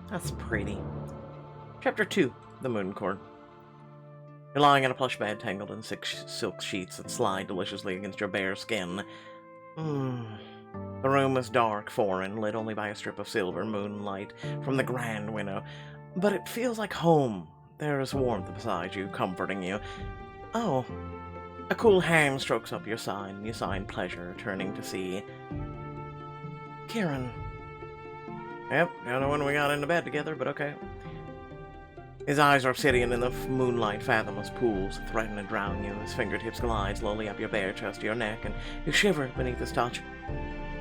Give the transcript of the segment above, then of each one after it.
That's pretty. Chapter 2, The Moon Court. You're lying on a plush bed tangled in silk sheets that slide deliciously against your bare skin. The room is dark, foreign, lit only by a strip of silver moonlight from the grand window. But it feels like home. There is warmth beside you, comforting you. Oh, a cool hand strokes up your side, and you sigh in pleasure, turning to see Kieran. Yep, don't know when we got into bed together, but okay. His eyes are obsidian in the moonlight, fathomless pools threaten to drown you. His fingertips glide slowly up your bare chest to your neck, and you shiver beneath his touch.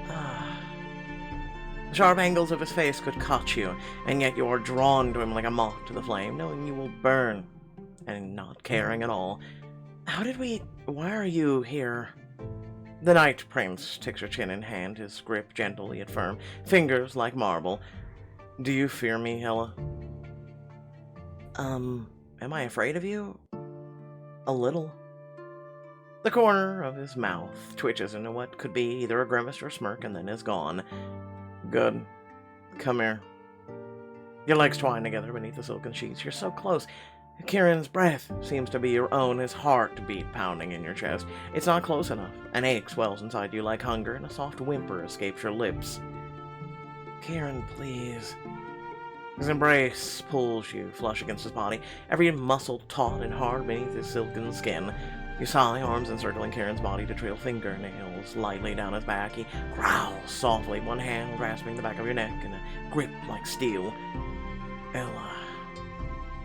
The sharp angles of his face could cut you, and yet you are drawn to him like a moth to the flame, knowing you will burn, and not caring at all. Why are you here? The Night Prince takes your chin in hand, his grip gentle yet firm, fingers like marble. Do you fear me, Hella? Am I afraid of you? A little. The corner of his mouth twitches into what could be either a grimace or a smirk and then is gone. Good. Come here. Your legs twine together beneath the silken sheets. You're so close. Kieran's breath seems to be your own, his heartbeat pounding in your chest. It's not close enough. An ache swells inside you like hunger, and a soft whimper escapes your lips. Kieran, please. His embrace pulls you flush against his body, every muscle taut and hard beneath his silken skin. You sigh, arms encircling Kieran's body to trail fingernails lightly down his back. He growls softly, one hand grasping the back of your neck in a grip like steel. Ella.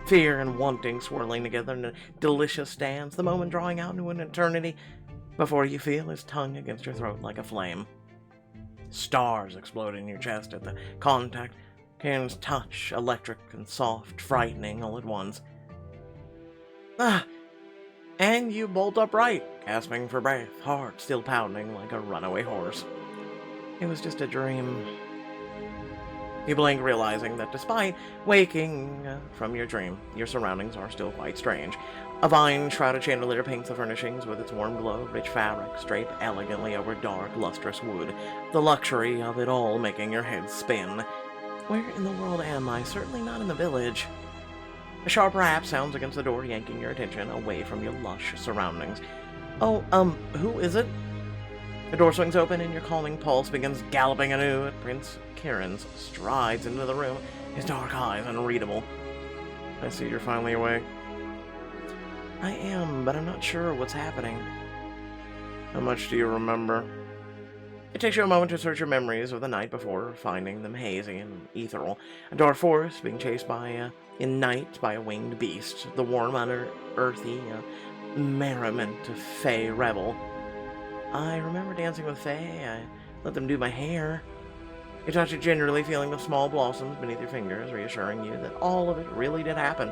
Fear and wanting swirling together in a delicious dance, the moment drawing out into an eternity before you feel his tongue against your throat like a flame. Stars explode in your chest at the contact. Kieran's touch, electric and soft, frightening all at once. And you bolt upright, gasping for breath, heart still pounding like a runaway horse. It was just a dream. You blink, realizing that despite waking from your dream, your surroundings are still quite strange. A vine-shrouded chandelier paints the furnishings with its warm glow, rich fabric draped elegantly over dark, lustrous wood, the luxury of it all making your head spin. Where in the world am I? Certainly not in the village. A sharp rap sounds against the door, yanking your attention away from your lush surroundings. Oh, who is it? The door swings open and your calming pulse begins galloping anew at Prince Kieran's strides into the room, his dark eyes unreadable. I see you're finally awake. I am, but I'm not sure what's happening. How much do you remember? It takes you a moment to search your memories of the night before, finding them hazy and ethereal. A dark forest being chased in night by a winged beast, the warm, unearthly merriment of Fey revel. I remember dancing with Faye. I let them do my hair. You touch it gingerly, feeling the small blossoms beneath your fingers, reassuring you that all of it really did happen.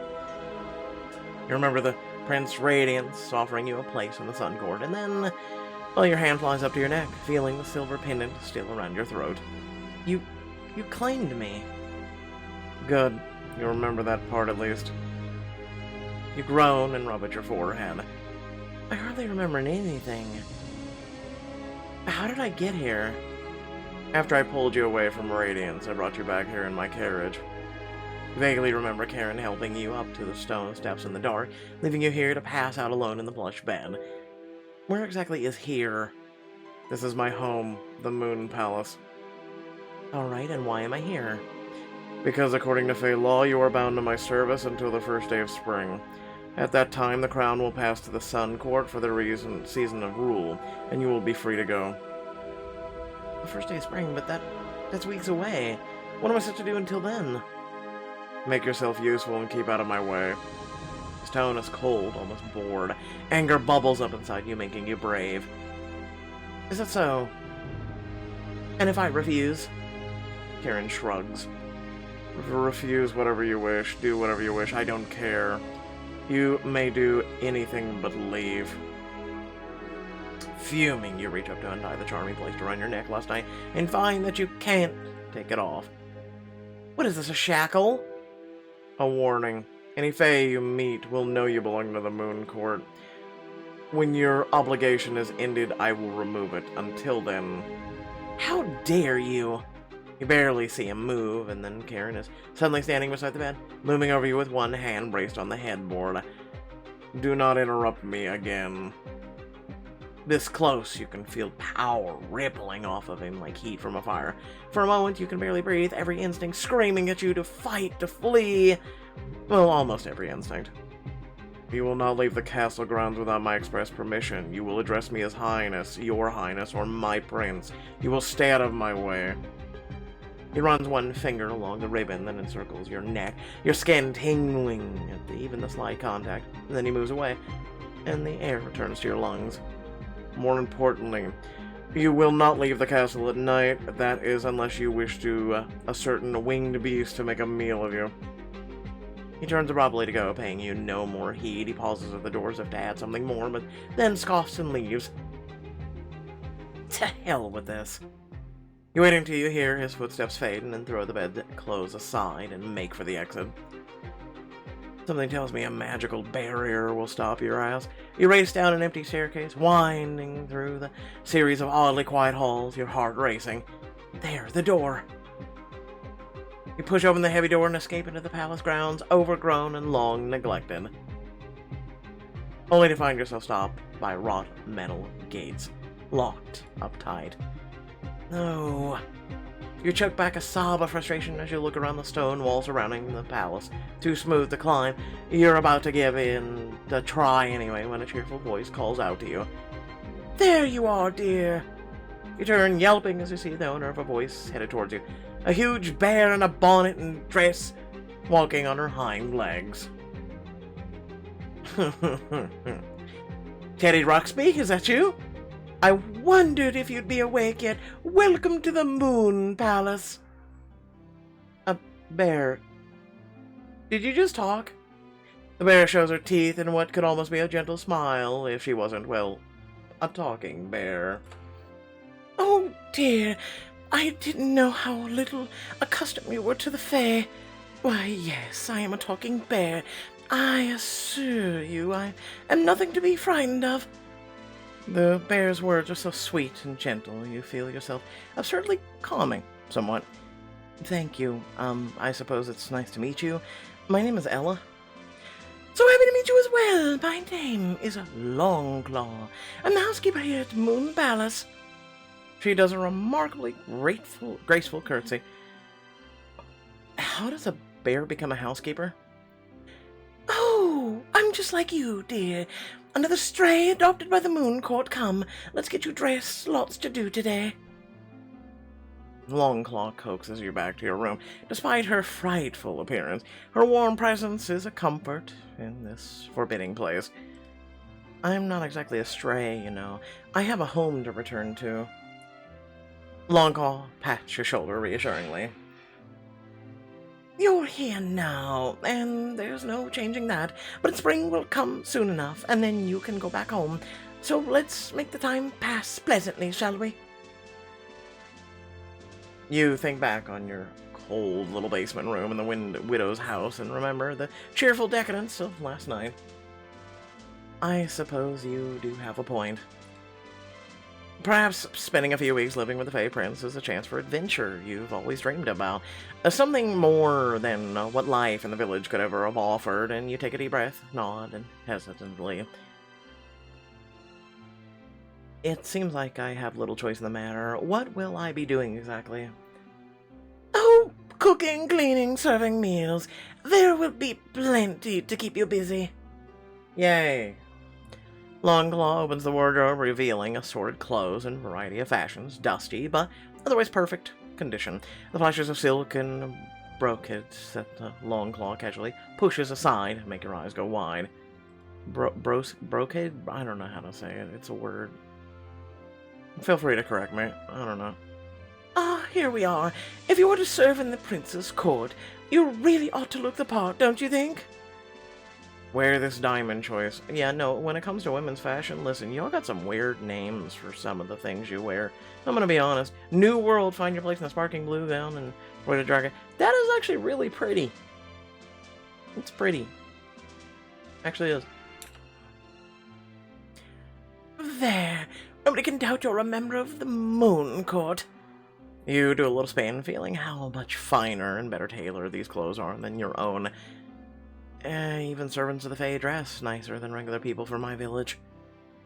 You remember the Prince's radiance offering you a place in the sun court, and then, well, your hand flies up to your neck, feeling the silver pendant still around your throat. You claimed me. Good. You remember that part at least. You groan and rub at your forehead. I hardly remember anything. How did I get here? After I pulled you away from Radiance, I brought you back here in my carriage. You vaguely remember Kieran helping you up to the stone steps in the dark, leaving you here to pass out alone in the plush bed. Where exactly is here? This is my home, the Moon Palace. Alright, and why am I here? Because according to Fey law, you are bound to my service until the first day of spring. At that time, the crown will pass to the Sun Court for the season of rule, and you will be free to go. The first day of spring, but that's weeks away. What am I supposed to do until then? Make yourself useful and keep out of my way. His tone is cold, almost bored. Anger bubbles up inside you, making you brave. Is it so? And if I refuse? Kieran shrugs. Refuse whatever you wish, do whatever you wish, I don't care. You may do anything but leave. Fuming, you reach up to untie the charming placed around your neck last night, and find that you can't take it off. What is this, a shackle? A warning. Any Fae you meet will know you belong to the Moon Court. When your obligation is ended, I will remove it. Until then... How dare you? You barely see him move, and then Karen is suddenly standing beside the bed, looming over you with one hand braced on the headboard. Do not interrupt me again. This close, you can feel power rippling off of him like heat from a fire. For a moment, you can barely breathe, every instinct screaming at you to fight, to flee. Well, almost every instinct. You will not leave the castle grounds without my express permission. You will address me as Highness, Your Highness, or my Prince. You will stay out of my way. He runs one finger along the ribbon, then encircles your neck, your skin tingling at even the slight contact. And then he moves away, and the air returns to your lungs. More importantly, you will not leave the castle at night. That is, unless you wish to a certain winged beast to make a meal of you. He turns abruptly to go, paying you no more heed. He pauses at the door as if to add something more, but then scoffs and leaves. To hell with this. You wait until you hear his footsteps fade and then throw the bedclothes aside and make for the exit. Something tells me a magical barrier will stop your ass. You race down an empty staircase, winding through the series of oddly quiet halls, your heart racing. There, the door. You push open the heavy door and escape into the palace grounds, overgrown and long neglected. Only to find yourself stopped by wrought metal gates, locked up tight. No. You choke back a sob of frustration as you look around the stone wall surrounding the palace. Too smooth to climb. You're about to give in, to try anyway, when a cheerful voice calls out to you. There you are, dear. You turn, yelping as you see the owner of a voice headed towards you. A huge bear in a bonnet and dress, walking on her hind legs. Teddy Ruxby, is that you? I wondered if you'd be awake yet. Welcome to the Moon Palace. A bear. Did you just talk? The bear shows her teeth in what could almost be a gentle smile if she wasn't, well, a talking bear. Oh dear, I didn't know how little accustomed you were to the Fae. Why, yes, I am a talking bear. I assure you I am nothing to be frightened of. The bear's words are so sweet and gentle, you feel yourself absurdly calming, somewhat. Thank you. I suppose it's nice to meet you. My name is Ella. So happy to meet you as well. My name is Longclaw. I'm the housekeeper here at Moon Palace. She does a remarkably graceful curtsy. How does a bear become a housekeeper? Oh, I'm just like you, dear. Another stray adopted by the Moon Court. Come, let's get you dressed. Lots to do today. Longclaw coaxes you back to your room. Despite her frightful appearance, her warm presence is a comfort in this forbidding place. I'm not exactly a stray, you know. I have a home to return to. Longclaw pats your shoulder reassuringly. You're here now, and there's no changing that, but spring will come soon enough, and then you can go back home. So let's make the time pass pleasantly, shall we? You think back on your cold little basement room in the widow's house and remember the cheerful decadence of last night. I suppose you do have a point. Perhaps spending a few weeks living with the Fey Prince is a chance for adventure you've always dreamed about. Something more than what life in the village could ever have offered, and you take a deep breath, nod, and hesitantly. It seems like I have little choice in the matter. What will I be doing exactly? Oh, cooking, cleaning, serving meals. There will be plenty to keep you busy. Yay. Longclaw opens the wardrobe, revealing assorted clothes in a variety of fashions, dusty, but otherwise perfect condition. The flashes of silk and brocades that Longclaw casually pushes aside make your eyes go wide. Brocade? I don't know how to say it. It's a word. Feel free to correct me. I don't know. Ah, here we are. If you were to serve in the prince's court, you really ought to look the part, don't you think? Wear this diamond choice. Yeah, no, when it comes to women's fashion, listen, y'all got some weird names for some of the things you wear. I'm gonna be honest. New World, find your place in the sparkling blue gown and embroidered dragon. That is actually really pretty. It's pretty. Actually is. There. Nobody can doubt you're a member of the Moon Court. You do a little spin, feeling how much finer and better tailored these clothes are than your own. Even servants of the Fae dress nicer than regular people from my village.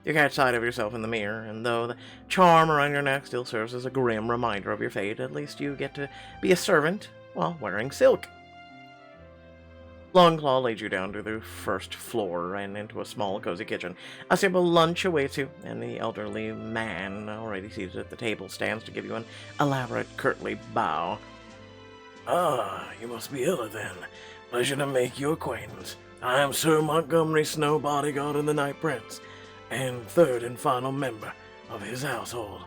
You catch sight of yourself in the mirror, and though the charm around your neck still serves as a grim reminder of your fate, at least you get to be a servant while wearing silk. Longclaw leads you down to the first floor and into a small, cozy kitchen. A simple lunch awaits you, and the elderly man already seated at the table stands to give you an elaborate, courtly bow. Ah, you must be Illa then. Pleasure to make your acquaintance. I am Sir Montgomery Snow, bodyguard of the Night Prince, and third and final member of his household.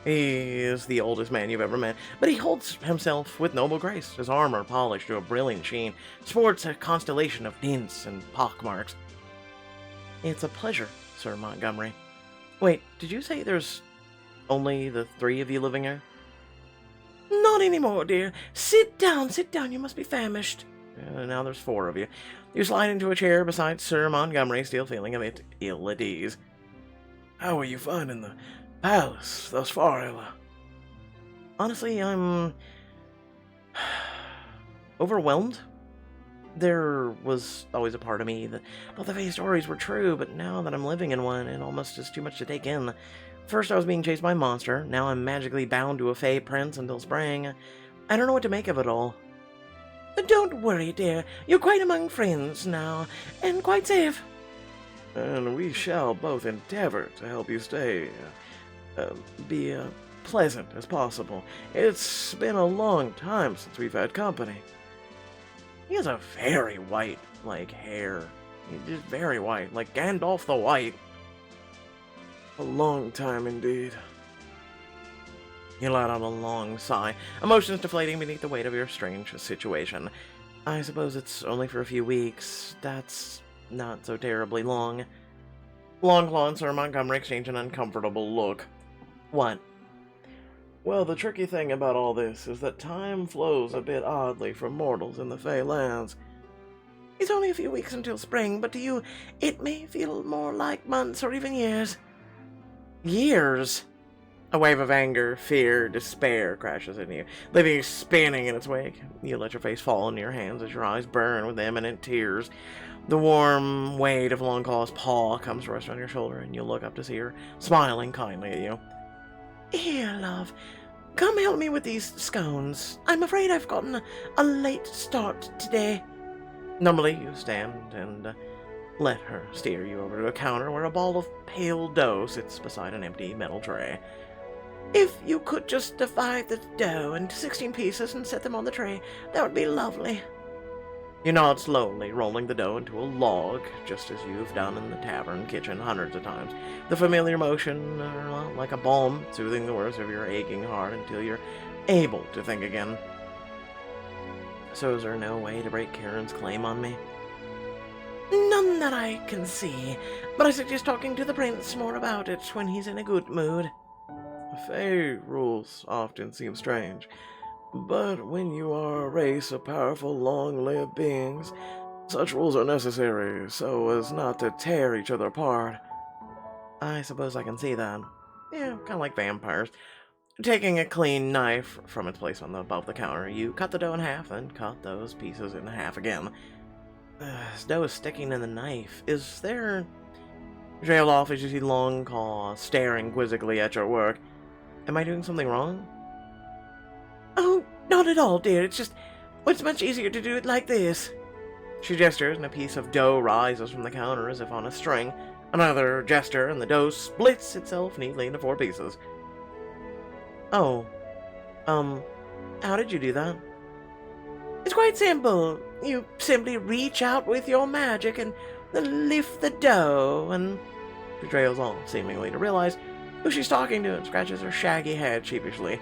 He is the oldest man you've ever met, but he holds himself with noble grace. His armor, polished to a brilliant sheen, sports a constellation of dints and pockmarks. It's a pleasure, Sir Montgomery. Wait, did you say there's only the three of you living here? Not anymore, dear. Sit down, you must be famished. Now there's four of you. You slide into a chair beside Sir Montgomery, still feeling a bit ill at ease. How are you finding the palace thus far, Illa? Honestly, I'm overwhelmed. There was always a part of me that thought the Fae stories were true, but now that I'm living in one, it almost is too much to take in. First I was being chased by a monster, now I'm magically bound to a Fae prince until spring. I don't know what to make of it all. Don't worry, dear. You're quite among friends now, and quite safe. And we shall both endeavor to help you stay, be pleasant as possible. It's been a long time since we've had company. He has a very white, hair. He's just very white, like Gandalf the White. A long time indeed. You let out a long sigh, emotions deflating beneath the weight of your strange situation. I suppose it's only for a few weeks. That's not so terribly long. Longclaw and Sir Montgomery exchange an uncomfortable look. What? Well, the tricky thing about all this is that time flows a bit oddly for mortals in the Fey lands. It's only a few weeks until spring, but to you, it may feel more like months or even years. Years? A wave of anger, fear, despair crashes into you, leaving you spinning in its wake. You let your face fall into your hands as your eyes burn with imminent tears. The warm weight of Longclaw's paw comes to rest on your shoulder, and you look up to see her, smiling kindly at you. Here, love. Come help me with these scones. I'm afraid I've gotten a late start today. Numbly, you stand and let her steer you over to a counter where a ball of pale dough sits beside an empty metal tray. If you could just divide the dough into 16 pieces and set them on the tray, that would be lovely. You nod slowly, rolling the dough into a log, just as you've done in the tavern kitchen hundreds of times. The familiar motion, like a balm, soothing the worst of your aching heart until you're able to think again. So is there no way to break Karen's claim on me? None that I can see, but I suggest talking to the prince more about it when he's in a good mood. Fey rules often seem strange, but when you are a race of powerful, long-lived beings, such rules are necessary so as not to tear each other apart. I suppose I can see that. Yeah, kind of like vampires. Taking a clean knife from its place above the counter, you cut the dough in half and cut those pieces in half again. This dough is sticking in the knife. Is there... You trail off as you see Longclaw staring quizzically at your work. Am I doing something wrong? Oh, not at all, dear. It's much easier to do it like this. She gestures, and a piece of dough rises from the counter as if on a string. Another gesture, and the dough splits itself neatly into 4 pieces. Oh. How did you do that? It's quite simple. You simply reach out with your magic and then lift the dough, and... She trails on, seemingly to realize who she's talking to, and scratches her shaggy head sheepishly.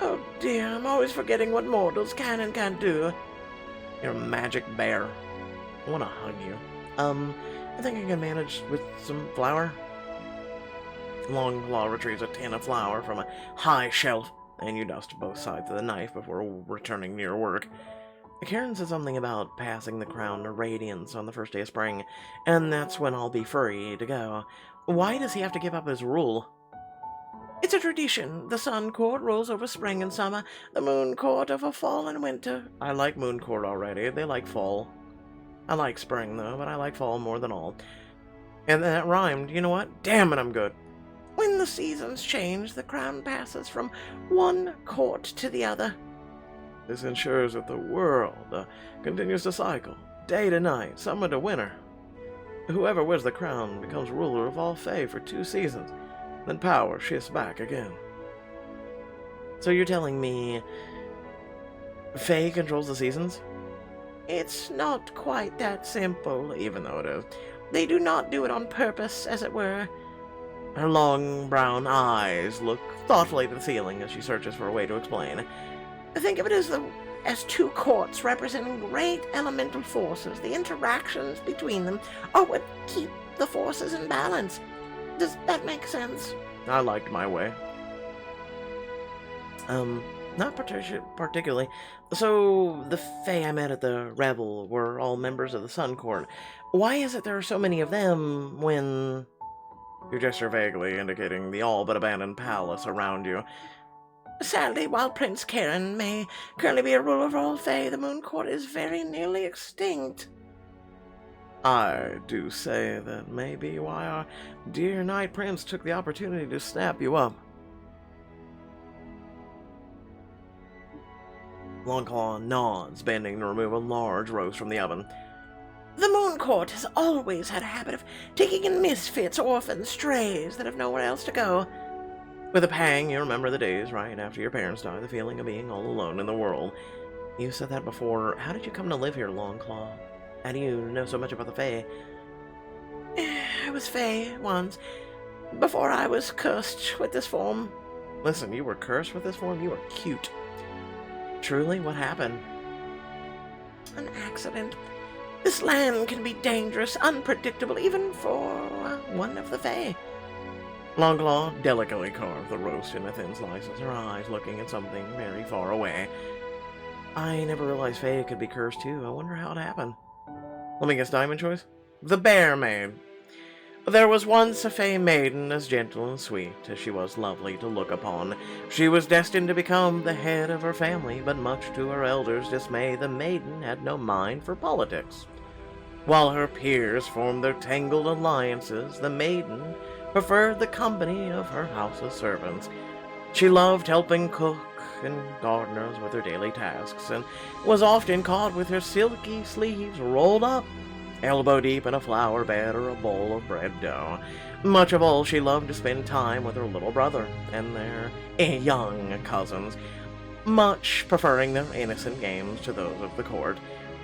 Oh dear, I'm always forgetting what mortals can and can't do. You're a magic bear. I want to hug you. I think I can manage with some flour. Longclaw retrieves a tin of flour from a high shelf, and you dust both sides of the knife before returning to your work. Karen said something about passing the crown to Radiance on the first day of spring, and that's when I'll be free to go. Why does he have to give up his rule? It's a tradition. The sun court rules over spring and summer, the moon court over fall and winter. I like moon court already. They like fall. I like spring, though, but I like fall more than all. And that rhymed. You know what? Damn it, I'm good. When the seasons change, the crown passes from one court to the other. This ensures that the world continues to cycle, day to night, summer to winter. Whoever wears the crown becomes ruler of all Fae for 2 seasons, then power shifts back again. So you're telling me Fae controls the seasons? It's not quite that simple, even though it is. They do not do it on purpose, as it were. Her long brown eyes look thoughtfully to the ceiling as she searches for a way to explain. Think of it as 2 courts representing great elemental forces. The interactions between them are what keep the forces in balance. Does that make sense? I liked my way. Not particularly. So, the Fae I met at the Revel were all members of the Sun Court. Why is it there are so many of them when... You gesture vaguely, indicating the all but abandoned palace around you. Sadly, while Prince Karen may currently be a ruler of all Fae, the Moon Court is very nearly extinct. I do say that may be why our dear Night Prince took the opportunity to snap you up. Longclaw nods, bending to remove a large roast from the oven. The Moon Court has always had a habit of taking in misfits, orphans, strays that have nowhere else to go. With a pang, you remember the days right after your parents died, the feeling of being all alone in the world. You said that before. How did you come to live here, Longclaw? How do you know so much about the Fae? I was Fae once, before I was cursed with this form. Listen, you were cursed with this form? You were cute. Truly, what happened? An accident. This land can be dangerous, unpredictable, even for one of the Fae. Longclaw delicately carved the roast into thin slices, her eyes looking at something very far away. I never realized Fae could be cursed too. I wonder how it happened. Let me guess, diamond choice? The Bear Maid. There was once a Fae maiden as gentle and sweet as she was lovely to look upon. She was destined to become the head of her family, but much to her elders' dismay, the maiden had no mind for politics. While her peers formed their tangled alliances, the maiden preferred the company of her house's servants. She loved helping cook and gardeners with their daily tasks, and was often caught with her silky sleeves rolled up, elbow deep in a flour bed or a bowl of bread dough. Much of all, she loved to spend time with her little brother and their young cousins, much preferring their innocent games to those of the court.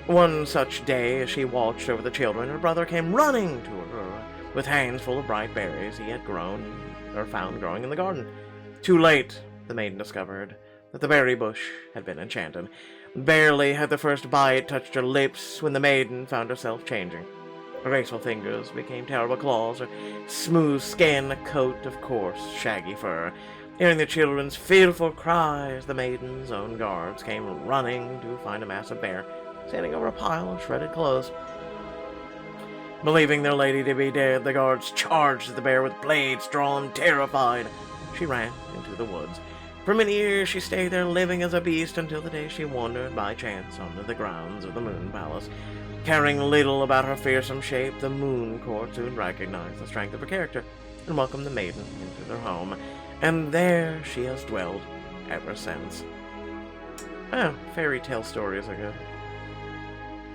One such day, as she watched over the children, her brother came running to her with hands full of bright berries he had found growing in the garden. Too late, the maiden discovered that the berry bush had been enchanted. Barely had the first bite touched her lips when the maiden found herself changing. Her graceful fingers became terrible claws, her smooth skin a coat of coarse, shaggy fur. Hearing the children's fearful cries, the maiden's own guards came running to find a massive bear standing over a pile of shredded clothes. Believing their lady to be dead, the guards charged the bear with blades drawn, terrified. She ran into the woods. For many years she stayed there, living as a beast, until the day she wandered by chance onto the grounds of the Moon Palace. Caring little about her fearsome shape, the Moon Court soon recognized the strength of her character and welcomed the maiden into their home, and there she has dwelled ever since. Oh, fairy tale stories are good.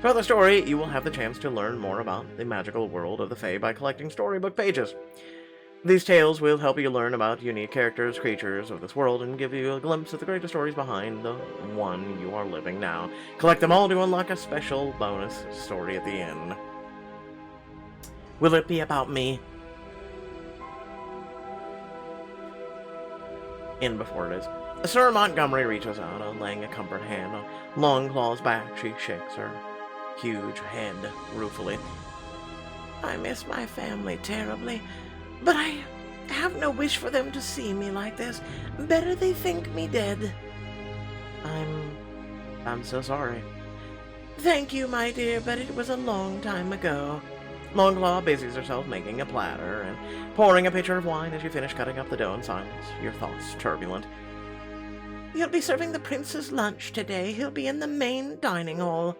Throughout the story, you will have the chance to learn more about the magical world of the Fae by collecting storybook pages. These tales will help you learn about unique characters, creatures of this world, and give you a glimpse of the greatest stories behind the one you are living now. Collect them all to unlock a special bonus story at the end. Will it be about me? In before it is. Sir Montgomery reaches out, laying a comfort hand on Longclaw's back. She shakes her huge head ruefully. I miss my family terribly, but I have no wish for them to see me like this. Better they think me dead. I'm so sorry. Thank you, my dear, but it was a long time ago. Longclaw busies herself making a platter and pouring a pitcher of wine as you finish cutting up the dough in silence, your thoughts turbulent. You'll be serving the prince's lunch today. He'll be in the main dining hall.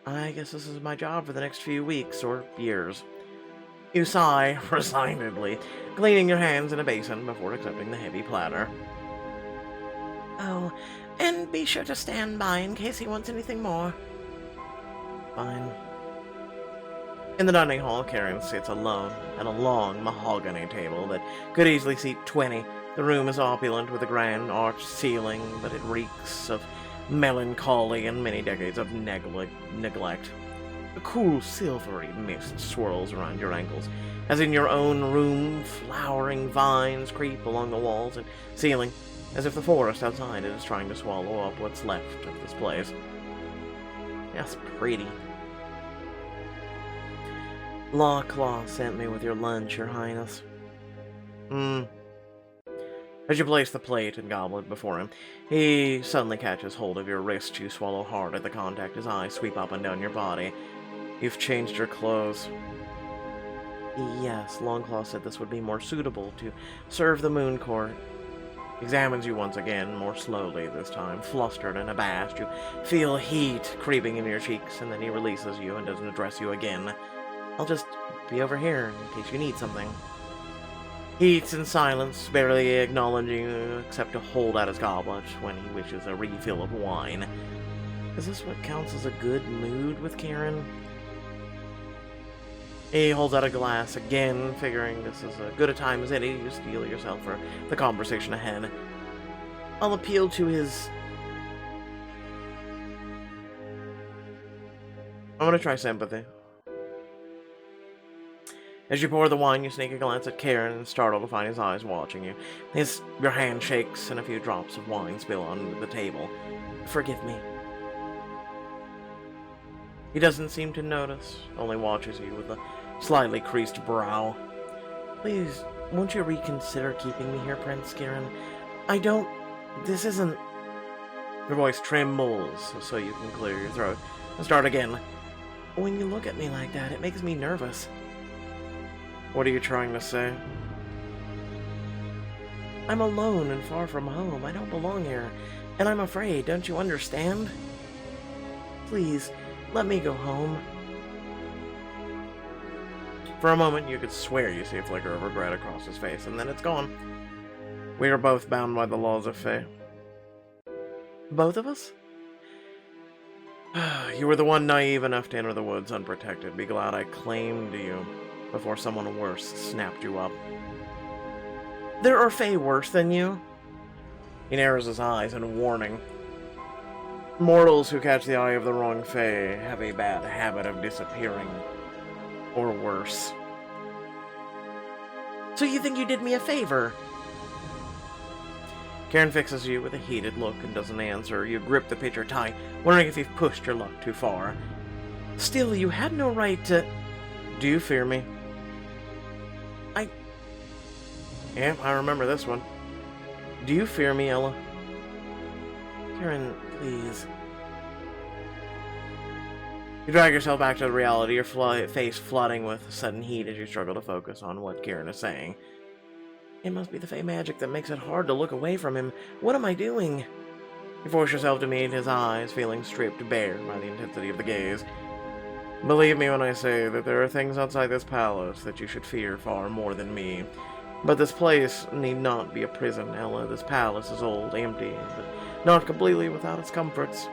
I guess this is my job for the next few weeks or years. You sigh resignedly, cleaning your hands in a basin before accepting the heavy platter. Oh, and be sure to stand by in case he wants anything more. Fine. In the dining hall, Karen sits alone at a long mahogany table that could easily seat 20. The room is opulent with a grand arched ceiling, but it reeks of melancholy and many decades of neglect. A cool silvery mist swirls around your ankles, as in your own room, flowering vines creep along the walls and ceiling, as if the forest outside it is trying to swallow up what's left of this place. That's pretty. Longclaw sent me with your lunch, Your Highness. As you place the plate and goblet before him, he suddenly catches hold of your wrist. You swallow hard at the contact. His eyes sweep up and down your body. You've changed your clothes. Yes, Longclaw said this would be more suitable to serve the moon court. Examines you once again, more slowly this time. Flustered and abashed, you feel heat creeping into your cheeks, and then he releases you and doesn't address you again. I'll just be over here in case you need something. He eats in silence, barely acknowledging you except to hold out his goblet when he wishes a refill of wine. Is this what counts as a good mood with Karen? He holds out a glass again, figuring this is as good a time as any to steel yourself for the conversation ahead. I'll appeal to his... I'm gonna try sympathy. As you pour the wine, you sneak a glance at Karen and startle to find his eyes watching you. Your hand shakes and a few drops of wine spill onto the table. Forgive me. He doesn't seem to notice, only watches you with a slightly creased brow. Please, won't you reconsider keeping me here, Prince Karen? This isn't... Your voice trembles so you can clear your throat and start again. When you look at me like that, it makes me nervous. What are you trying to say? I'm alone and far from home. I don't belong here. And I'm afraid, don't you understand? Please, let me go home. For a moment, you could swear you see a flicker of regret across his face, and then it's gone. We are both bound by the laws of fate. Both of us? You were the one naive enough to enter the woods unprotected. Be glad I claimed you before someone worse snapped you up. There are Fae worse than you? He narrows his eyes in warning. Mortals who catch the eye of the wrong Fae have a bad habit of disappearing. Or worse. So you think you did me a favor? Karen fixes you with a heated look and doesn't answer. You grip the pitcher tight, wondering if you've pushed your luck too far. Still, you had no right to... Do you fear me? Yeah, I remember this one. Do you fear me, Ella? Karen, please. You drag yourself back to reality, your face flooding with sudden heat as you struggle to focus on what Karen is saying. It must be the Fey magic that makes it hard to look away from him. What am I doing? You force yourself to meet his eyes, feeling stripped bare by the intensity of the gaze. Believe me when I say that there are things outside this palace that you should fear far more than me. But this place need not be a prison, Ella. This palace is old, empty, but not completely without its comforts.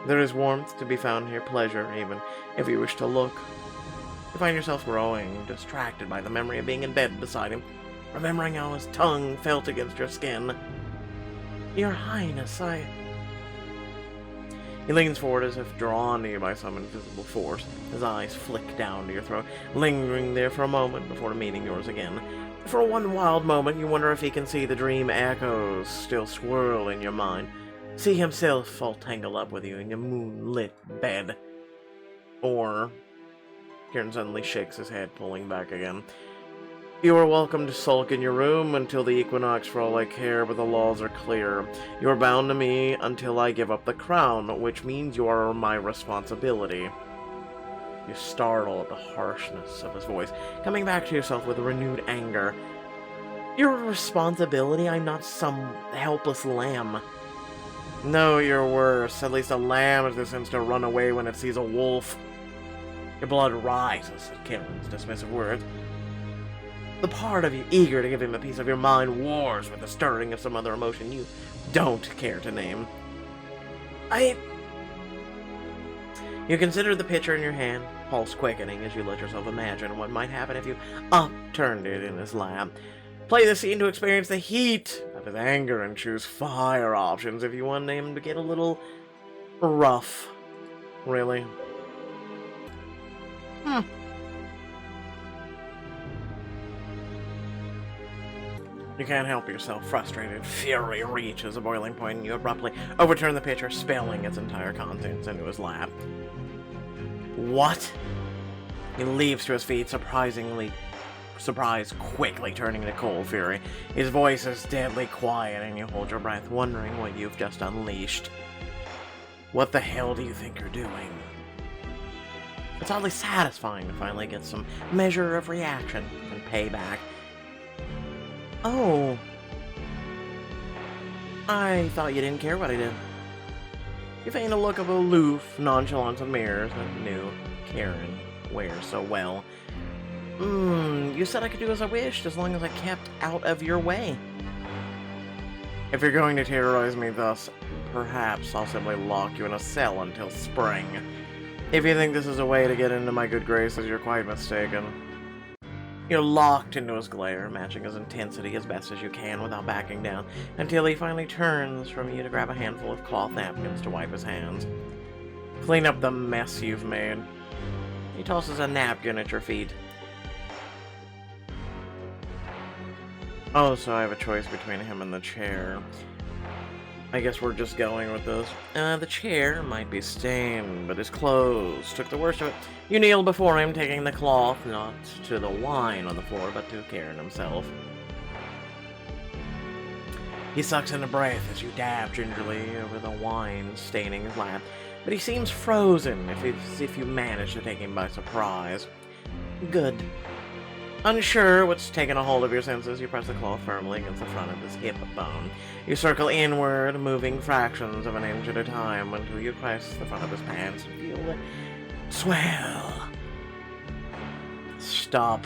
There is warmth to be found here, pleasure, even, if you wish to look. You find yourself growing, distracted by the memory of being in bed beside him, remembering how his tongue felt against your skin. Your Highness, He leans forward as if drawn to you by some invisible force. His eyes flick down to your throat, lingering there for a moment before meeting yours again. For one wild moment, you wonder if he can see the dream echoes still swirl in your mind. See himself all tangled up with you in your moonlit bed. Or... Kieran suddenly shakes his head, pulling back again. You are welcome to sulk in your room until the equinox for all I care, but the laws are clear. You are bound to me until I give up the crown, which means you are my responsibility. You startle at the harshness of his voice, coming back to yourself with renewed anger. Your responsibility? I'm not some helpless lamb. No, you're worse. At least a lamb is destined to run away when it sees a wolf. Your blood rises at Karen's dismissive words. The part of you eager to give him a piece of your mind wars with the stirring of some other emotion you don't care to name. You consider the pitcher in your hand, pulse quickening as you let yourself imagine what might happen if you upturned it in his lap. Play the scene to experience the heat of his anger and choose fire options if you want him to get a little rough. Really? You can't help yourself. Frustrated fury reaches a boiling point, and you abruptly overturn the pitcher, spilling its entire contents into his lap. What? He leaps to his feet, surprised, quickly turning to cold fury. His voice is deadly quiet, and you hold your breath, wondering what you've just unleashed. What the hell do you think you're doing? It's oddly satisfying to finally get some measure of reaction and payback. Oh. I thought you didn't care what I did. You feign a look of aloof nonchalance and mirrors that knew Karen wears so well. You said I could do as I wished as long as I kept out of your way. If you're going to terrorize me thus, perhaps I'll simply lock you in a cell until spring. If you think this is a way to get into my good graces, you're quite mistaken. You're locked into his glare, matching his intensity as best as you can without backing down, until he finally turns from you to grab a handful of cloth napkins to wipe his hands. Clean up the mess you've made. He tosses a napkin at your feet. Oh, so I have a choice between him and the chair. I guess we're just going with this. The chair might be stained, but his clothes took the worst of it. You kneel before him, taking the cloth, not to the wine on the floor, but to Karen himself. He sucks in a breath as you dab gingerly over the wine staining his lap, but he seems frozen as if you managed to take him by surprise. Good. Unsure what's taken a hold of your senses, you press the cloth firmly against the front of his hip bone. You circle inward, moving fractions of an inch at a time until you press the front of his pants and feel it swell. Stop.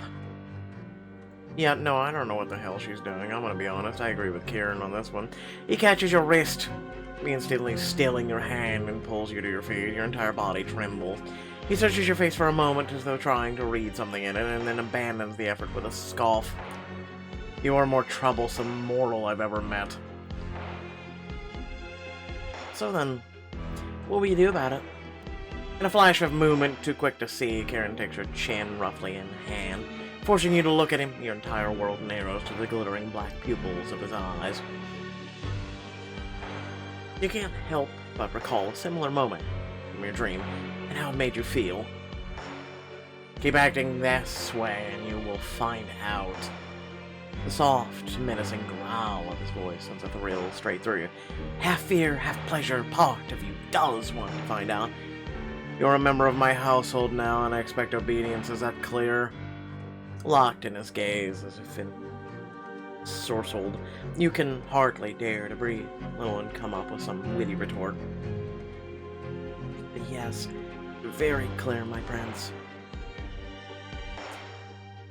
Yeah, no, I don't know what the hell she's doing. I'm gonna be honest. I agree with Kieran on this one. He catches your wrist, instantly stilling your hand, and pulls you to your feet. Your entire body trembles. He searches your face for a moment as though trying to read something in it, and then abandons the effort with a scoff. You are a more troublesome mortal I've ever met. So then, what will you do about it? In a flash of movement too quick to see, Karen takes your chin roughly in hand, forcing you to look at him. Your entire world narrows to the glittering black pupils of his eyes. You can't help but recall a similar moment from your dream, and how it made you feel. Keep acting this way, and you will find out. The soft, menacing growl of his voice sends a thrill straight through you. Half fear, half pleasure, part of you does want to find out. You're a member of my household now, and I expect obedience. Is that clear? Locked in his gaze, as if ensorcelled, you can hardly dare to breathe, let alone come up with some witty retort. Yes, very clear, my prince.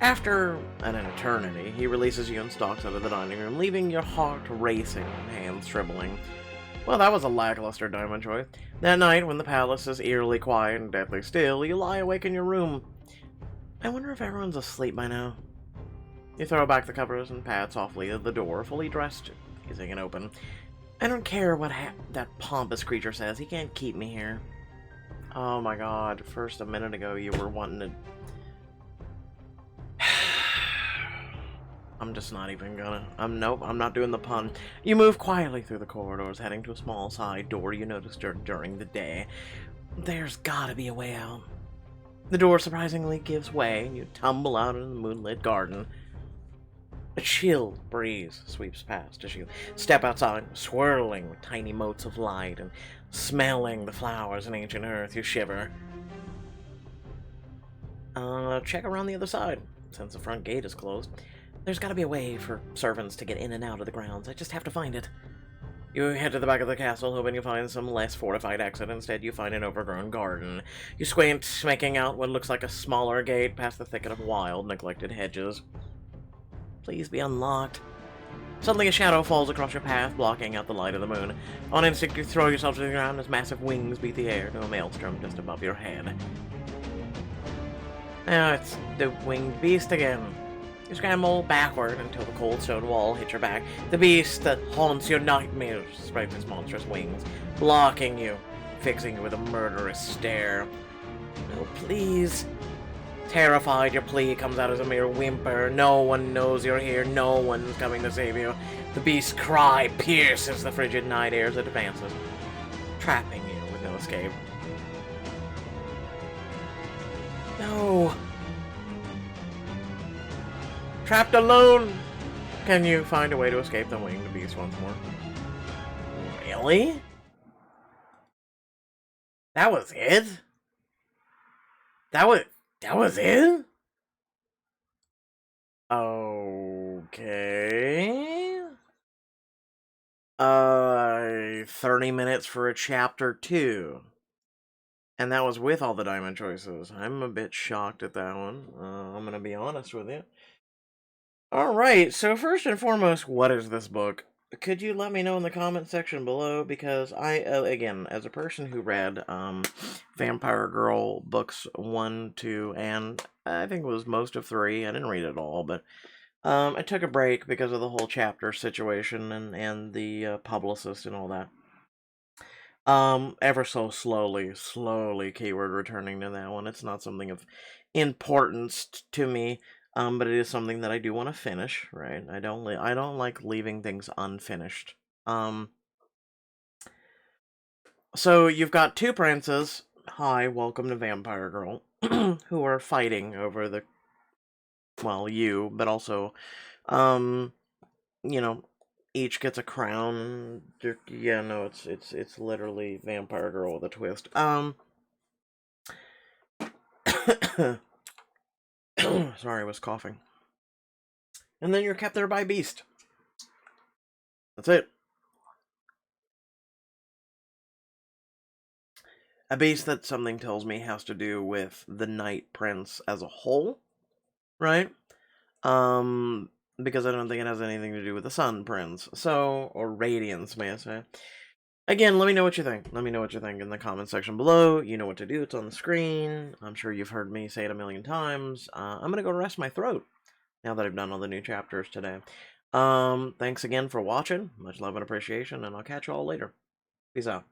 After an eternity, he releases you and stalks out of the dining room, leaving your heart racing and hands shriveling. Well, that was a lackluster diamond choice. That night, when the palace is eerily quiet and deathly still, you lie awake in your room. I wonder if everyone's asleep by now. You throw back the covers and pad softly at the door, fully dressed, easing it open. I don't care what that pompous creature says, he can't keep me here. Oh my god, first a minute ago you were wanting to... I'm just not even gonna... Nope, I'm not doing the pun. You move quietly through the corridors, heading to a small side door you noticed during the day. There's gotta be a way out. The door surprisingly gives way, and you tumble out into the moonlit garden. A chill breeze sweeps past as you step outside, swirling with tiny motes of light, and smelling the flowers and ancient earth, you shiver. check around the other side, since the front gate is closed. There's gotta be a way for servants to get in and out of the grounds. I just have to find it. You head to the back of the castle, hoping you find some less fortified exit. Instead, you find an overgrown garden. You squint, making out what looks like a smaller gate past the thicket of wild, neglected hedges. Please be unlocked. Suddenly, a shadow falls across your path, blocking out the light of the moon. On instinct, you throw yourself to the ground as massive wings beat the air to a maelstrom just above your head. Now it's the winged beast again. You scramble backward until the cold stone wall hits your back. The beast that haunts your nightmares spreads its monstrous wings, blocking you, fixing you with a murderous stare. No, please. Terrified, your plea comes out as a mere whimper. No one knows you're here. No one's coming to save you. The beast's cry pierces the frigid night air as it advances, trapping you with no escape. No. Trapped alone! Can you find a way to escape the winged beast once more? Really? That was it? That was it? Okay. 30 minutes for a chapter 2. And that was with all the diamond choices. I'm a bit shocked at that one. I'm gonna be honest with you. Alright, so first and foremost, what is this book? Could you let me know in the comment section below? Because I, again, as a person who read Vampire Girl books 1, 2, and I think it was most of 3, I didn't read it all, but I took a break because of the whole chapter situation and the publicist and all that. Ever so slowly, keyword returning to that one. It's not something of importance to me. But it is something that I do want to finish, right? I don't like leaving things unfinished. So you've got two princes. Hi, welcome to Vampire Girl, who are fighting over the, well, you, but also, you know, each gets a crown. Yeah, no, it's literally Vampire Girl with a twist. Sorry, I was coughing. And then you're kept there by Beast. That's it. A beast that something tells me has to do with the Night Prince as a whole, right? Because I don't think it has anything to do with the Sun Prince. So, or Radiance, may I say. Again, let me know what you think. Let me know what you think in the comment section below. You know what to do. It's on the screen. I'm sure you've heard me say it a million times. I'm going to go rest my throat now that I've done all the new chapters today. Thanks again for watching. Much love and appreciation, and I'll catch you all later. Peace out.